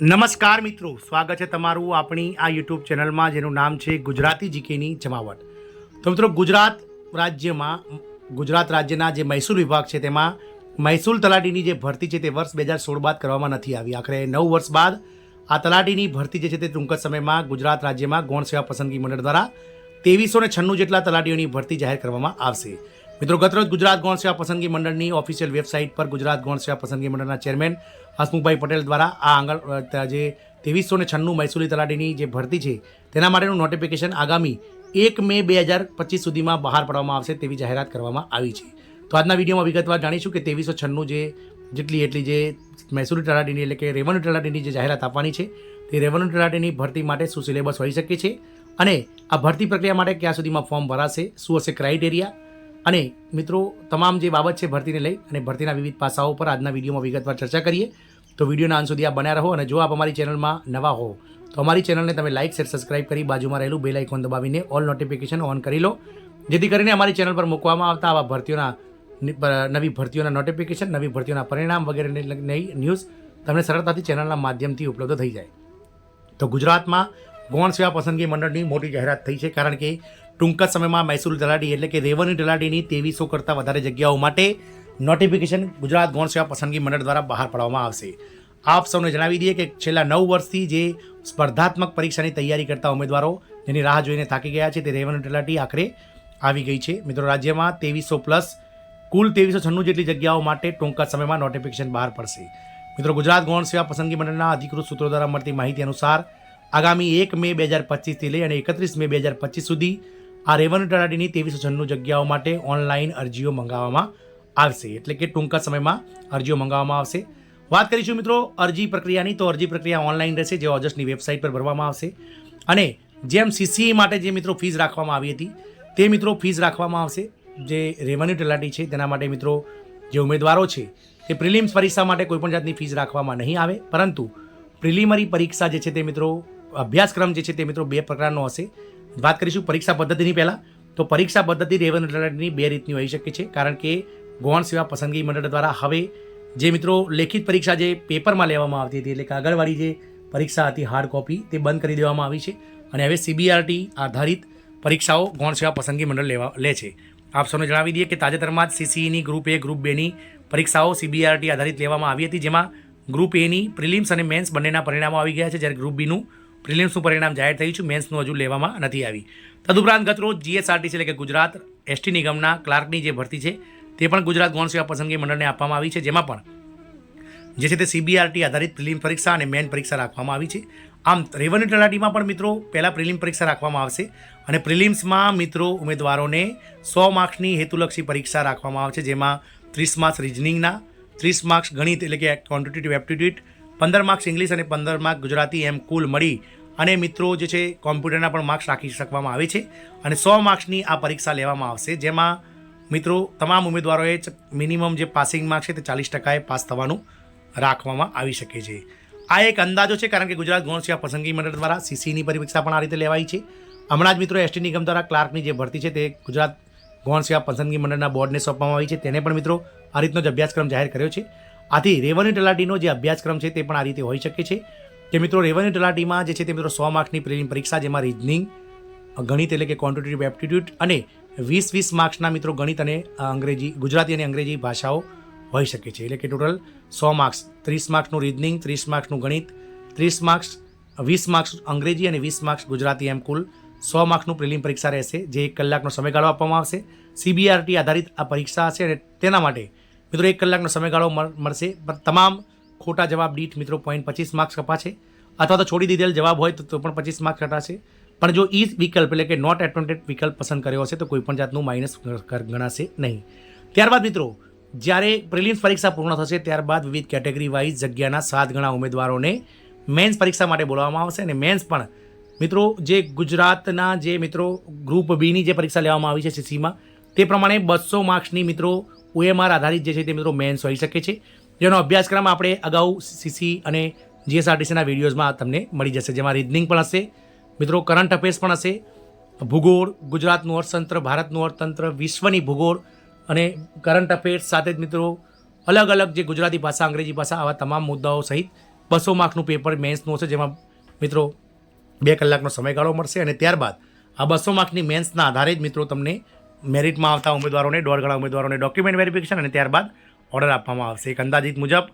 નમસ્કાર મિત્રો, સ્વાગત છે તમારું આપણી આ યુટ્યુબ ચેનલમાં જેનું નામ છે ગુજરાતી જીકેની જમાવટ. તો મિત્રો, ગુજરાત રાજ્યના જે મહેસૂલ વિભાગ છે તેમાં મહેસૂલ તલાટીની જે ભરતી છે તે વર્ષ 2016 બાદ કરવામાં નથી આવી. આખરે 9 વર્ષ બાદ આ તલાટીની ભરતી જે છે તે ટૂંક જ સમયમાં ગુજરાત રાજ્યમાં ગૌણ સેવા પસંદગી મંડળ દ્વારા 2396 જેટલા તલાટીઓની ભરતી જાહેર કરવામાં આવશે. મિત્રો, ગતરોજ ગુજરાત ગૌણ સેવા પસંદગી મંડળની ઓફિશિયલ વેબસાઇટ પર ગુજરાત ગૌણ સેવા પસંદગી મંડળના ચેરમેન હસમુખભાઈ પટેલ દ્વારા આ જે 2396 મહેસૂલી તલાટીની જે ભરતી છે તેના માટેનું નોટિફિકેશન આગામી 1 મે 2025 સુધીમાં બહાર પાડવામાં આવશે તેવી જાહેરાત કરવામાં આવી છે. તો આજના વિડીયોમાં વિગતવાર જાણીશું કે 2396 જેટલી જે મહેસૂલી તલાટીની એટલે કે રેવન્યુ તલાટીની જે જાહેરાત આપવાની છે તે રેવન્યુ તલાટીની ભરતી માટે શું સિલેબસ હોઈ શકે છે અને આ ભરતી પ્રક્રિયા માટે ક્યાં સુધીમાં ફોર્મ ભરાશે, શું હશે ક્રાઇટેરિયા, અને મિત્રો તમામ જે બાબત છે ભરતીને લઈ અને ભરતીના વિવિધ પાસાઓ પર આજના વિડીયોમાં વિગતવાર ચર્ચા કરીએ. તો વિડીયોના અંત સુધી આપ બન્યા રહો અને જો આપ અમારી ચેનલમાં નવા હો તો અમારી ચેનલને તમે લાઇક, શેર, સબસ્ક્રાઇબ કરી બાજુમાં રહેલું બેલ આઇકોન દબાવીને ઓલ નોટિફિકેશન ઓન કરી લો, જેથી કરીને અમારી ચેનલ પર મૂકવામાં આવતા આવા નવી ભરતીઓના નોટિફિકેશન, નવી ભરતીઓના પરિણામ વગેરેની ન્યૂઝ તમને સરળતાથી ચેનલના માધ્યમથી ઉપલબ્ધ થઈ જાય. તો ગુજરાતમાં ગૌણ સેવા પસંદગી મંડળની મોટી જાહેરાત થઈ છે, કારણ કે ટૂંક જ સમયમાં મહેસૂલ તલાટી એટલે કે રેવન્યુ તલાટીની 2300 કરતાં વધારે જગ્યાઓ માટે નોટિફિકેશન ગુજરાત ગૌણ સેવા પસંદગી મંડળ દ્વારા બહાર પાડવામાં આવશે. આપ સૌને જણાવી દઈએ કે છેલ્લા 9 વર્ષથી જે સ્પર્ધાત્મક પરીક્ષાની તૈયારી કરતા ઉમેદવારો જેની રાહ જોઈને થાકી ગયા છે તે રેવન્યુ તલાટી આખરે આવી ગઈ છે. મિત્રો, રાજ્યમાં 2300 પ્લસ કુલ 2396 જેટલી જગ્યાઓ માટે ટૂંક જ સમયમાં નોટિફિકેશન બહાર પડશે. મિત્રો, ગુજરાત ગૌણ સેવા પસંદગી મંડળના અધિકૃત સૂત્રો દ્વારા મળતી માહિતી અનુસાર આગામી 1 મે 2025થી લઈ અને 31 મે 2025 સુધી આ રેવન્યુ તલાટીની 2396 જગ્યાઓ માટે ઓનલાઈન અરજીઓ મંગાવવામાં આવશે, એટલે કે ટૂંક જ સમયમાં અરજીઓ મંગાવવામાં આવશે. વાત કરીશું મિત્રો અરજી પ્રક્રિયાની, તો અરજી પ્રક્રિયા ઓનલાઈન રહેશે, જે ઓજસની વેબસાઇટ પર ભરવામાં આવશે. અને જેમ સીસીઈ માટે જે મિત્રો ફીસ રાખવામાં આવી હતી તે મિત્રો ફીસ રાખવામાં આવશે. જે રેવન્યુ તલાટી છે તેના માટે મિત્રો જે ઉમેદવારો છે તે પ્રિલિમ્સ પરીક્ષા માટે કોઈપણ જાતની ફીસ રાખવામાં નહીં આવે, પરંતુ પ્રિલિમરી પરીક્ષા જે છે તે મિત્રો અભ્યાસક્રમ જે છે તે મિત્રો 2 પ્રકારનો હશે. વાત કરીશું પરીક્ષા પદ્ધતિની પહેલાં, તો પરીક્ષા પદ્ધતિ રેવન્યુ તલાટીની 2 રીતની હોઈ શકે છે, કારણ કે ગૌણ સેવા પસંદગી મંડળ દ્વારા હવે જે મિત્રો લેખિત પરીક્ષા જે પેપરમાં લેવામાં આવતી હતી એટલે કે આગળવાળી જે પરીક્ષા હતી હાર્ડ કોપી તે બંધ કરી દેવામાં આવી છે અને હવે CBRT આધારિત પરીક્ષાઓ ગૌણ સેવા પસંદગી મંડળ લે છે. આપ સૌને જણાવી દઈએ કે તાજેતરમાં જ CCEની ગ્રુપ A, ગ્રુપ 2ની પરીક્ષાઓ CBRT આધારિત લેવામાં આવી હતી, જેમાં ગ્રુપ Aની પ્રિલિમ્સ અને મેન્સ બંનેના પરિણામો આવી ગયા છે, જ્યારે ગ્રુપ બીનું પ્રિલિમ્સનું પરિણામ જાહેર થયું છે, મેન્સનું હજુ લેવામાં નથી આવી. તદુપરાંત ગતરોજ GSRTC એટલે કે ગુજરાત ST નિગમના ક્લાર્કની જે ભરતી છે તે પણ ગુજરાત ગૌણ સેવા પસંદગી મંડળને આપવામાં આવી છે, જેમાં પણ જે છે તે CBRT આધારિત પ્રિલિમ પરીક્ષા અને મેન પરીક્ષા રાખવામાં આવી છે. આમ રેવન્યુ તલાટીમાં પણ મિત્રો પહેલાં પ્રિલિમ પરીક્ષા રાખવામાં આવશે અને પ્રિલિમ્સમાં મિત્રો ઉમેદવારોને 100 માર્ક્સની હેતુલક્ષી પરીક્ષા રાખવામાં આવશે, જેમાં 30 માર્ક્સ રિઝનિંગના, 30 માર્ક્સ ગણિત એટલે કે ક્વોન્ટિટેટિવ એપ્ટિટ્યૂડ, 15 માર્ક્સ ઇંગ્લિશ અને 15 માર્ક્સ ગુજરાતી, એમ કુલ મળી અને મિત્રો જે છે કોમ્પ્યુટરના પણ માર્ક્સ રાખી શકવામાં આવે છે અને 100 માર્ક્સની આ પરીક્ષા લેવામાં આવશે, જેમાં મિત્રો તમામ ઉમેદવારોએ મિનિમમ જે પાસિંગ માર્ક્સ છે તે 40% પાસ થવાનું રાખવામાં આવી શકે છે. આ એક અંદાજો છે, કારણ કે ગુજરાત ગૌણ સેવા પસંદગી મંડળ દ્વારા CCEની પરીક્ષા પણ આ રીતે લેવાઈ છે. હમણાં જ મિત્રો ST નિગમ દ્વારા ક્લાર્કની જે ભરતી છે તે ગુજરાત ગૌણ સેવા પસંદગી મંડળના બોર્ડને સોંપવામાં આવી છે, તેને પણ મિત્રો આ રીતનો જ અભ્યાસક્રમ જાહેર કર્યો છે. આથી રેવન્યુ તલાટીનો જે અભ્યાસક્રમ છે તે પણ આ રીતે હોઈ શકે છે કે મિત્રો રેવન્યુ તલાટીમાં જે છે તે મિત્રો 100 માર્ક્સની પ્રિલિમ પરીક્ષા, જેમાં રિઝનિંગ, ગણિત એટલે કે ક્વોન્ટિટેટિવ એપ્ટિટ્યૂડ અને 20 માર્ક્સના મિત્રો ગણિત અને અંગ્રેજી, ગુજરાતી અને અંગ્રેજી ભાષાઓ હોઈ શકે છે, એટલે કે ટોટલ 100 માર્ક્સ, 30 માર્ક્સનું રિઝનિંગ, 30 માર્ક્સનું ગણિત, 30 માર્ક્સ, 20 માર્ક્સ અંગ્રેજી અને 20 માર્ક્સ ગુજરાતી, એમ કુલ 100 માર્ક્સનું પ્રિલિમ પરીક્ષા રહેશે, જે 1 કલાકનો સમયગાળો આપવામાં આવશે. CBRT આધારિત આ પરીક્ષા હશે અને તેના માટે મિત્રો 1 કલાકનો સમયગાળો મળશે, પણ તમામ ખોટા જવાબ દીઠ મિત્રો 0.25 માર્ક્સ કપાશે, અથવા તો છોડી દીધેલ જવાબ હોય તો પણ 25 માર્ક્સ ઘટાશે. પણ જો વિકલ્પ એટલે કે નોટ એટેમ્પ્ટેડ વિકલ્પ પસંદ કર્યો હશે તો કોઈપણ જાતનું માઇનસ ગણાશે નહીં. ત્યારબાદ મિત્રો જ્યારે પ્રિલિમ્સ પરીક્ષા પૂર્ણ થશે ત્યારબાદ વિવિધ કેટેગરી વાઇઝ જગ્યાના 7 ગણા ઉમેદવારોને મેન્સ પરીક્ષા માટે બોલાવવામાં આવશે અને મેન્સ પણ મિત્રો જે ગુજરાતના જે મિત્રો ગ્રુપ બીની જે પરીક્ષા લેવામાં આવી છે CCEમાં તે પ્રમાણે 200 માર્ક્સની મિત્રો OMR આધારિત જે છે તે મિત્રો મેન્સ હોઈ શકે છે, જેનો અભ્યાસક્રમ આપણે અગાઉ CCE અને GSRTCના વિડીયોઝમાં તમને મળી જશે, જેમાં રિઝનિંગ પણ હશે મિત્રો, કરંટ અફેર્સ પણ હશે, ભૂગોળ, ગુજરાતનું અર્થતંત્ર, ભારતનું અર્થતંત્ર, વિશ્વની ભૂગોળ અને કરંટ અફેર્સ સાથે જ મિત્રો અલગ અલગ જે ગુજરાતી ભાષા, અંગ્રેજી ભાષા, આવા તમામ મુદ્દાઓ સહિત 200 માર્કનું પેપર મેન્સનું હશે, જેમાં મિત્રો 2 કલાકનો સમયગાળો મળશે અને ત્યારબાદ આ 200 માર્કની મેન્સના આધારે જ મિત્રો તમને મેરિટમાં આવતા ઉમેદવારોને, દોડગણા ઉમેદવારોને ડોક્યુમેન્ટ વેરિફિકેશન અને ત્યારબાદ ઓર્ડર આપવામાં આવશે. એક અંદાજિત મુજબ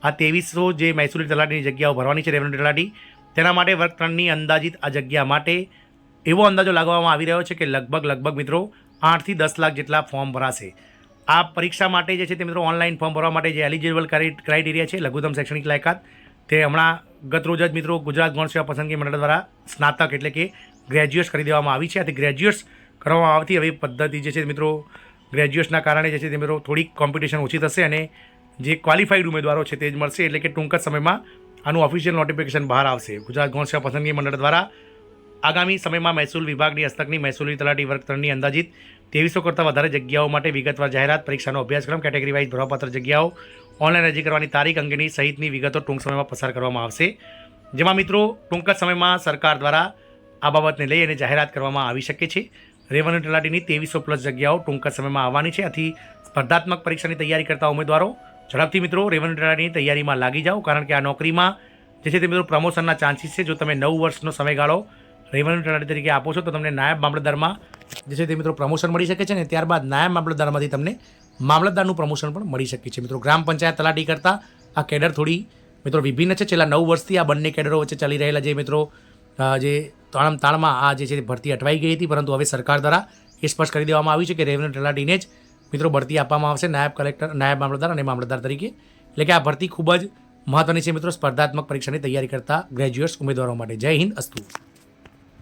આ 2300 જે મહેસૂલી તલાટીની જગ્યાઓ ભરવાની છે, રેવન્યુ તલાટી, તેના માટે વર્ગ 3ની અંદાજિત આ જગ્યા માટે એવો અંદાજો લાગવામાં આવી રહ્યો છે કે લગભગ મિત્રો 8 થી 10 લાખ જેટલા ફોર્મ ભરાશે. આ પરીક્ષા માટે જે છે તે મિત્રો ઓનલાઈન ફોર્મ ભરવા માટે જે એલિજિબલ ક્રાઇટેરિયા છે, લઘુત્તમ શૈક્ષણિક લાયકાત, તે હમણાં ગતરોજ જ મિત્રો ગુજરાત ગૌણ સેવા પસંદગી મંડળ દ્વારા સ્નાતક એટલે કે ગ્રેજ્યુએટ્સ કરી દેવામાં આવી છે. આથી ગ્રેજ્યુએટ્સ કરવામાં આવતી હવે પદ્ધતિ જે છે મિત્રો ગ્રેજ્યુએટ્સના કારણે જે છે તે મિત્રો થોડીક કોમ્પિટિશન ઓછી થશે અને જે ક્વોલિફાઈડ ઉમેદવારો છે તે જ મળશે. એટલે કે ટૂંક જ સમયમાં આનું ઓફિશિયલ નોટિફિકેશન બહાર આવશે. ગુજરાત ગૌણ સેવા પસંદગી મંડળ દ્વારા આગામી સમયમાં મહેસૂલ વિભાગની હસ્તકની મહેસૂલી તલાટી વર્ગ 3ની અંદાજિત 2300 કરતાં વધારે જગ્યાઓ માટે વિગતવાર જાહેરાત, પરીક્ષાનો અભ્યાસક્રમ, કેટેગરી વાઇઝ ભરવાપાત્ર જગ્યાઓ, ઓનલાઈન અરજી કરવાની તારીખ અંગેની સહિતની વિગતો ટૂંક સમયમાં પસાર કરવામાં આવશે. જેમાં મિત્રો ટૂંક જ સમયમાં સરકાર દ્વારા આ બાબતને લઈ અને જાહેરાત કરવામાં આવી શકે છે. રેવન્યુ તલાટીની 2300+ જગ્યાઓ ટૂંક જ સમયમાં આવવાની છે. આથી સ્પર્ધાત્મક પરીક્ષાની તૈયારી કરતા ઉમેદવારો ઝડપથી મિત્રો રેવન્યુ તલાટીની તૈયારીમાં લાગી જાઓ, કારણ કે આ નોકરીમાં જે છે તે મિત્રો પ્રમોશનના ચાન્સીસ છે. જો તમે 9 વર્ષનો સમયગાળો રેવન્યુ તલાટી તરીકે આપો છો તો તમને નાયબ મામલતદારમાં જે છે તે મિત્રો પ્રમોશન મળી શકે છે અને ત્યારબાદ નાયબ મામલતદારમાંથી તમને મામલતદારનું પ્રમોશન પણ મળી શકે છે. મિત્રો ગ્રામ પંચાયત તલાટી કરતાં આ કેડર થોડી મિત્રો વિભિન્ન છે. છેલ્લા 9 વર્ષથી આ બંને કેડરો વચ્ચે ચાલી રહેલા જે મિત્રો જે તાણમાં આ જે છે ભરતી અટવાઈ ગઈ હતી, પરંતુ હવે સરકાર દ્વારા એ સ્પષ્ટ કરી દેવામાં આવ્યું છે કે રેવન્યુ તલાટીને જ મિત્રો ભરતી આપવામાં આવશે, નાયબ કલેક્ટર, નાયબ મામલતદાર અને મામલતદાર તરીકે. એટલે કે આ ભરતી ખૂબ જ મહત્વની છે મિત્રો સ્પર્ધાત્મક પરીક્ષાની તૈયારી કરતા ગ્રેજ્યુએટ્સ ઉમેદવારો માટે. જય હિન્દ, અસ્તુ.